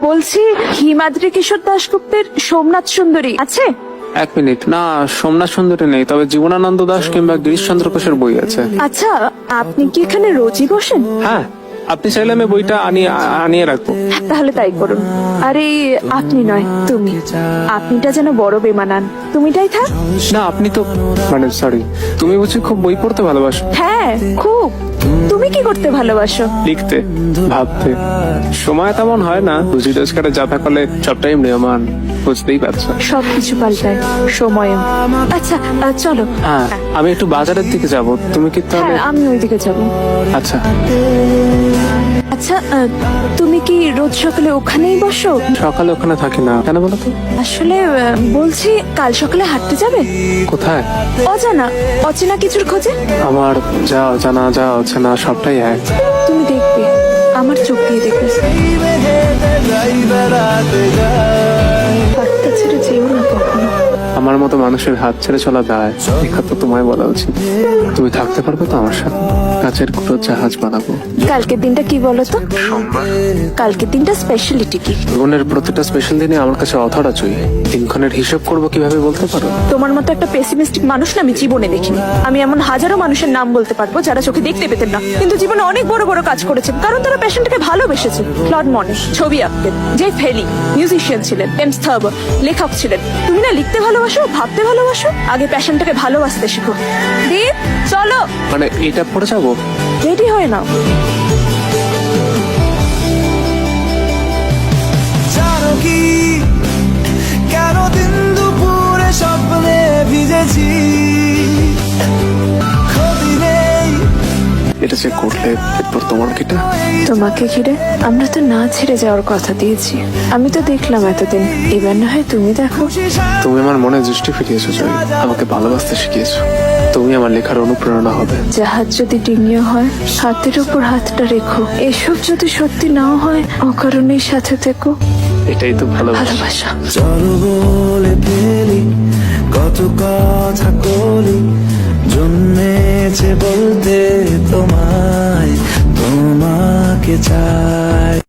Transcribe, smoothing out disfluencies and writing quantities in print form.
বলছি হিমাদ্রি কিশোর দাশগুপ্তের সোমনাথ সুন্দরী আছে? এক মিনিট, না সোমনাথ সুন্দরী নেই, তবে জীবনানন্দ দাশ কিংবা গিরিশচন্দ্র ঘোষের বই আছে। আচ্ছা, আপনি কি এখানে রোজই বসেন? হ্যাঁ, আপনি চাইলে আমি বইটা আনিয়ে রাখবো। তাহলে তাই করুন। আরে আপনি নয়, তুমি। আপনিটা যেন বড় বেমানান, তুমিটাই থাক। না আপনি তো সরি, তুমি বুঝি খুব বই পড়তে ভালোবাসো? হ্যাঁ খুব। তুমি কি করতে ভালোবাসো? লিখতে, ভাবতে। সময় তেমন হয় না, রুজি রোজগারে যা থাকলে সবটাই নিয়মান, বুঝতেই পারছো। সবকিছু পাল্টায়, সময়ও। আচ্ছা চলো। হ্যাঁ, আমি একটু বাজারের দিকে যাব, তুমি কি তাহলে? হ্যাঁ, আমি ওইদিকে যাব। আচ্ছা আচ্ছা, তুমি কি রোজ সকালে ওখানেই বসো? সকালে ওখানে থাকি না, কেন বলো তো? আসলে বলছি, কাল সকালে হাঁটতে যাবে? কোথায়? অচেনা কিছুর খোঁজে। আমার যা অজানা যা অচেনা সবটাই এক। তুমি দেখবে, আমার চোখ দিয়ে দেখবে। হাতটা ছেড়ে যেও না কখনো। আমার মতো মানুষের হাত ছেড়ে চলা দায়, দেখা তো তোমায় বলা উচিত। তুমি থাকতে পারবে তো আমার সাথে? কাচের কুটো জাহাজ বানাবো। কালকের দিনটা কি বলো তো? কালকের দিনটা স্পেশালিটি কি? জীবনের প্রতিটা স্পেশাল দিনে আমার কাছে অথরা চাই। দিনক্ষণের হিসাব করবো কিভাবে বলতে পারো? তোমার মতো একটা পেসিমিস্টিক মানুষ না আমি জীবনে দেখিনি। আমি এমন হাজারো মানুষের নাম বলতে পারবো যারা চোখে দেখতে পেতেন না, কিন্তু জীবনে অনেক বড় বড় কাজ করেছেন, কারণ তারা প্যাশনটাকে ভালোবেসেছে। ক্লড মনে ছবি আঁকতেন, জে ফেলি মিউজিশিয়ান ছিলেন, এমস থার্বার লেখক ছিলেন। তুমি না লিখতে ভালোবাসো, ভাবতে ভালোবাসো, আগে প্যাশনটাকে ভালোবাসতে শেখো। দীপ চলো, এটা পড়ে যাবো। রেডি হয়ে নাও। জানো কি কেন দিন দুপুরে স্বপ্নে ভিজেছি? ক্ষতি নেই এটা যে করলে এরপর তোমার কিটা? তোমাকে ঘিরে আমরা তো না ছেড়ে যাওয়ার কথা দিয়েছি। আমি তো দেখলাম এতদিন, এবার না হয় তুমি দেখো। তুমি আমার মনে দৃষ্টি ফিরিয়েছো জয়, আমাকে ভালোবাসতে শিখিয়েছো। তুমি আমার লেখার অনুপ্রেরণা হবে। জাহাজ যদি ডিঙিয়ে হয়, হাতের উপর হাতটা রেখো। এসব যদি সত্যি নাও হয়, অকারণেই সাথে থেকো। এটাই তো ভালোবাসা। চলো বলে ফেলি, কত কথা বলি, জন্মেছে বলতে তোমায়, তোমাকে চাই।